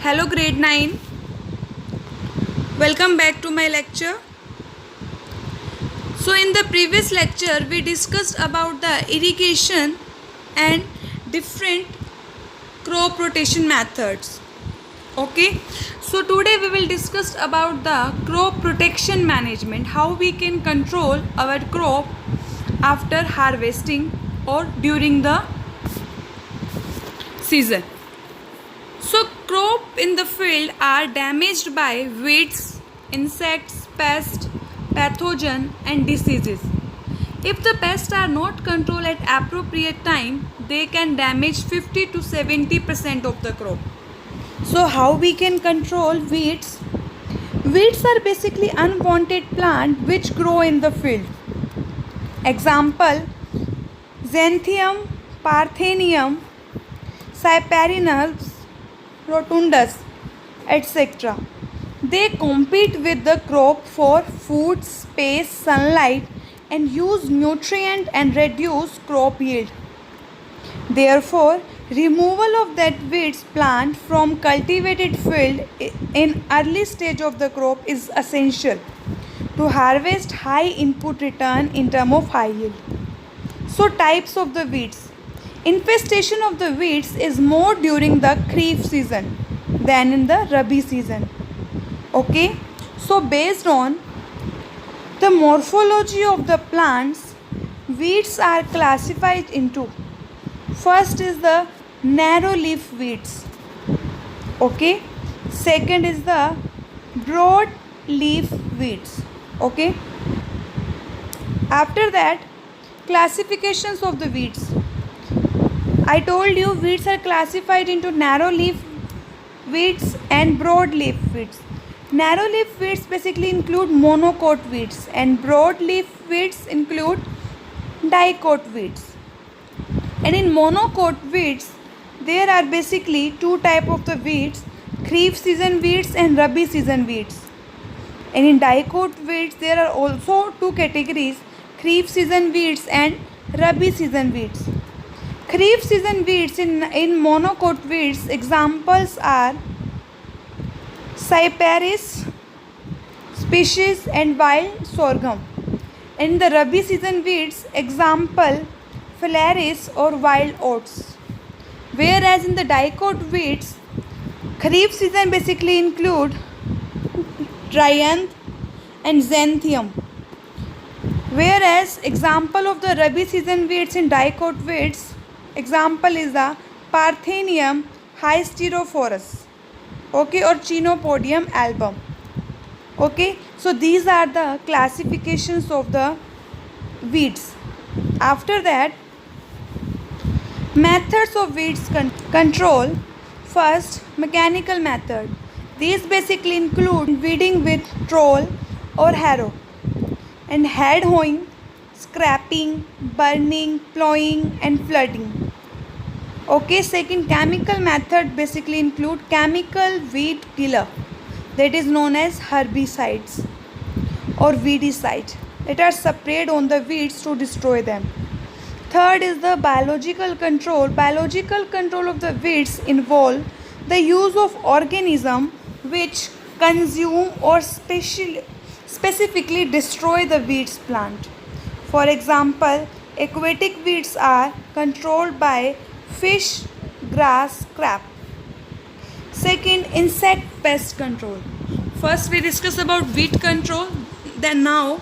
Hello grade 9. Welcome back to my lecture. So in the previous lecture we discussed about the irrigation and different crop rotation methods. Okay. So today we will discuss about the crop protection management, how we can control our crop after harvesting or during the season. So crop in the field are damaged by weeds, insects, pests, pathogen and diseases. If the pests are not controlled at appropriate time, they can damage 50 to 70% of the crop. So how we can control weeds? Weeds are basically unwanted plants which grow in the field. Example: Xanthium, Parthenium, Cyperinus, Rotundus, etc. They compete with the crop for food, space, sunlight and use nutrient and reduce crop yield. Therefore, removal of that weeds plant from cultivated field in early stage of the crop is essential to harvest high input return in term of high yield. So types of the weeds. Infestation of the weeds is more during the Kharif season than in the Rabi season. Okay, so based on the morphology of the plants, weeds are classified into: first is the narrow leaf weeds. Okay, second is the broad leaf weeds. Okay, after that, classifications of the weeds. I told you weeds are classified into narrow leaf weeds and broad leaf weeds. Narrow leaf weeds basically include monocot weeds and broad leaf weeds include dicot weeds. And in monocot weeds, there are basically two types of the weeds: Kharif season weeds and Rabi season weeds. And in dicot weeds, there are also two categories: Kharif season weeds and Rabi season weeds. Kharif season weeds in monocot weeds, examples are Cyperus species and wild sorghum. In the Rabi season weeds, example Phalaris or wild oats. Whereas in the dicot weeds, Kharif season basically include Dryanth and Xanthium. Whereas example of the Rabi season weeds in dicot weeds, example is the Parthenium hysterophorus, okay, or Chenopodium album. Okay, so these are the classifications of the weeds. After that, methods of weeds control. First, mechanical method. These basically include weeding with trowel or harrow, and head hoeing, scraping, burning, plowing and flooding. Okay, second, chemical method basically include chemical weed killer, that is known as herbicides or weedicide, that are sprayed on the weeds to destroy them. Third is the biological control. Biological control of the weeds involve the use of organisms which consume or specifically destroy the weeds plant. For example, aquatic weeds are controlled by fish, grass, crab. Second, insect pest control. First we discuss about weed control, then now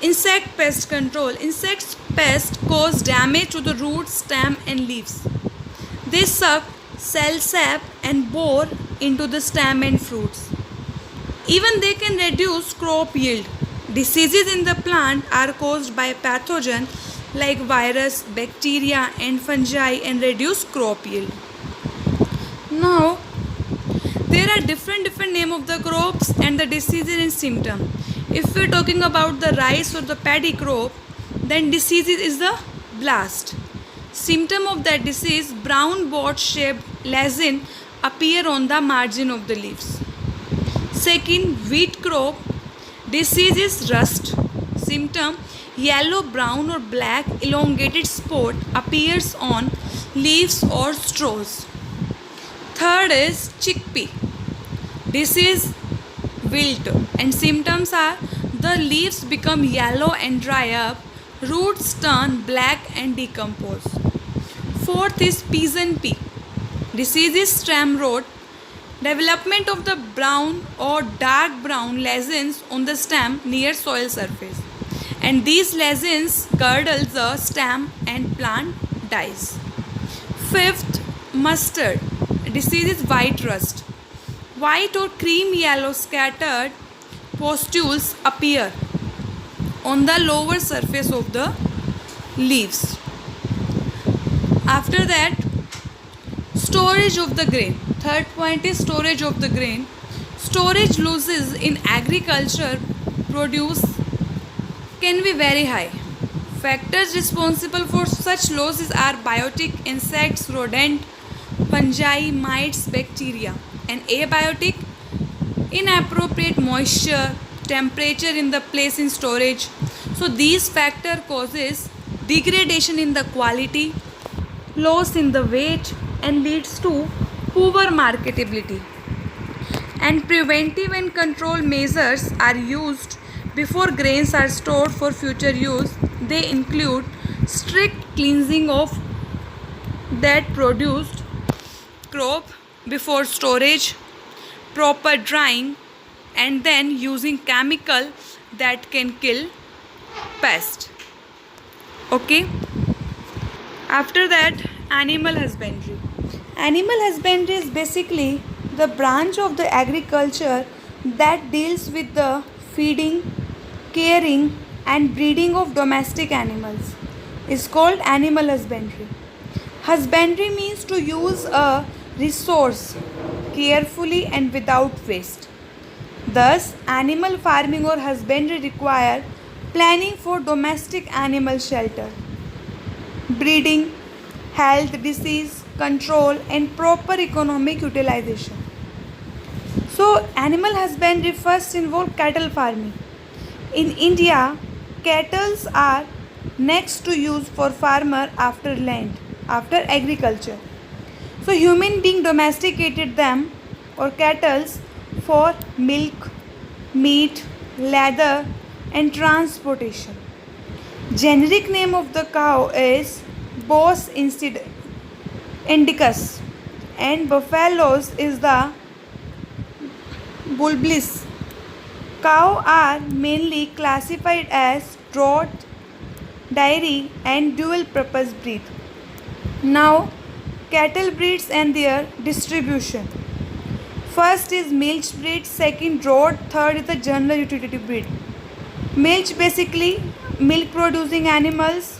insect pest control. Insect pests cause damage to the roots, stem and leaves. They suck cell sap and bore into the stem and fruits. Even they can reduce crop yield. Diseases in the plant are caused by pathogen like virus, bacteria and fungi and reduce crop yield. Now, there are different name of the crops and the diseases and symptoms. If we are talking about the rice or the paddy crop, then diseases is the blast. Symptom of that disease: brown bot shaped lesion appear on the margin of the leaves. Second, wheat crop, disease is rust. Symptom: yellow, brown or black elongated spot appears on leaves or straws. Third is chickpea. This is wilt, and symptoms are the leaves become yellow and dry up, roots turn black and decompose. Fourth is pigeon pea. Disease is stem rot, development of the brown or dark brown lesions on the stem near soil surface, and these lesions girdle the stem and plant dies. Fifth, mustard. Disease is white rust. White or cream yellow scattered pustules appear on the lower surface of the leaves. After that, storage of the grain. Third point is storage of the grain. Storage losses in agriculture produce can be very high. Factors responsible for such losses are biotic, insects, rodent, fungi, mites, bacteria, and abiotic, inappropriate moisture, temperature in the place in storage. So these factor causes degradation in the quality, loss in the weight, and leads to poor marketability. And preventive and control measures are used before grains are stored for future use. They include strict cleansing of that produced crop before storage, proper drying, and then using chemical that can kill pest. Okay. After that, animal husbandry. Animal husbandry is basically the branch of the agriculture that deals with the feeding, caring, and breeding of domestic animals. Is called animal husbandry. Husbandry means to use a resource carefully and without waste. Thus, animal farming or husbandry require planning for domestic animal shelter, breeding, health, disease control, and proper economic utilization. So, animal husbandry first involve cattle farming. In India, cattle are next to use for farmer after land, after agriculture. So, human being domesticated them or cattle for milk, meat, leather, and transportation. Generic name of the cow is Bos indicus, and buffaloes is the Bulbis. Cow are mainly classified as draught, dairy, and dual purpose breed. Now, cattle breeds and their distribution. First is milch breed, second draught, third is the general utility breed. Milch basically milk producing animals.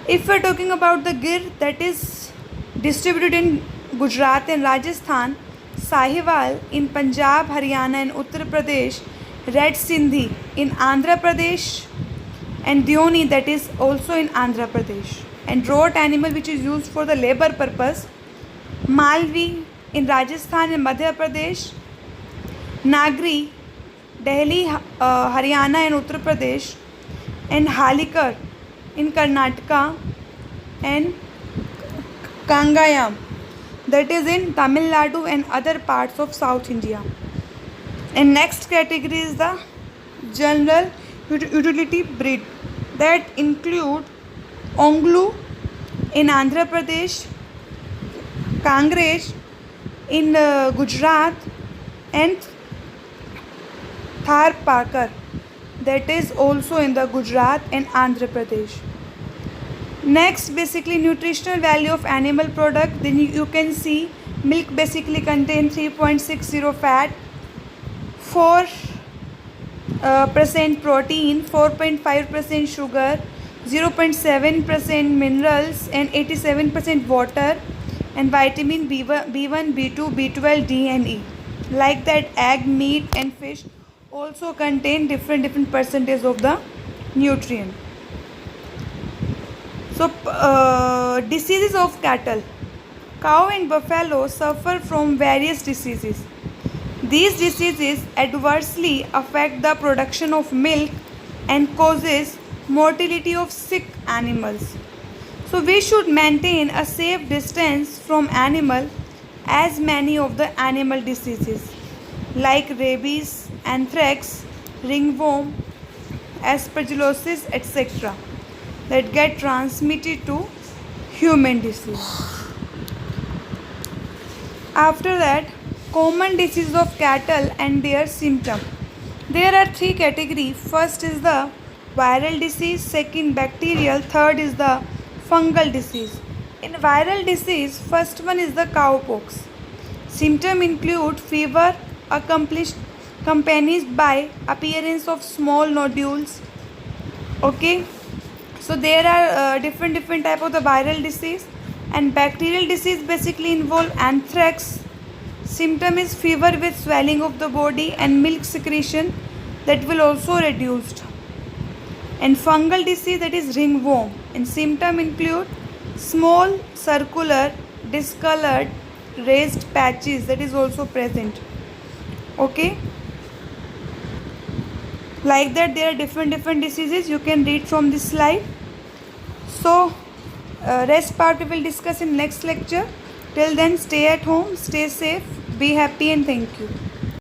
If we are talking about the Gir, that is distributed in Gujarat and Rajasthan, Sahiwal in Punjab, Haryana and Uttar Pradesh, Red Sindhi in Andhra Pradesh, and Deoni, that is also in Andhra Pradesh. And draught animal which is used for the labor purpose, Malvi in Rajasthan and Madhya Pradesh, Nagri, Delhi, Haryana and Uttar Pradesh, and Halikar in Karnataka, and Kangayam, that is in Tamil Nadu and other parts of South India. And next category is the general utility breed, that include Onglu in Andhra Pradesh, Kangrej in Gujarat, and Tharparkar, that is also in the Gujarat and Andhra Pradesh. Next, basically nutritional value of animal product. Then you can see milk basically contains 3.60 fat, 4% protein, 4.5% sugar, 0.7% minerals, and 87% water, and vitamin B1, B2, B12, D, and E. Like that, egg, meat, and fish also contain different percentage of the nutrient. So, diseases of cattle. Cow and buffalo suffer from various diseases. These diseases adversely affect the production of milk and causes mortality of sick animals. So we should maintain a safe distance from animal as many of the animal diseases like rabies, anthrax, ringworm, aspergillosis, etc. that get transmitted to human disease. After that, common disease of cattle and their symptom. There are three categories. First is the viral disease, second bacterial, third is the fungal disease. In viral disease, first one is the cowpox. Symptoms include fever accompanied by appearance of small nodules. Okay, so there are different type of the viral disease, and bacterial disease basically involve anthrax. Symptom is fever with swelling of the body and milk secretion that will also reduced. And fungal disease, that is ringworm, and symptom include small circular discolored raised patches that is also present. Okay, like that there are different diseases you can read from this slide. So rest part we will discuss in next lecture. Till then, stay at home, stay safe, be happy, and thank you.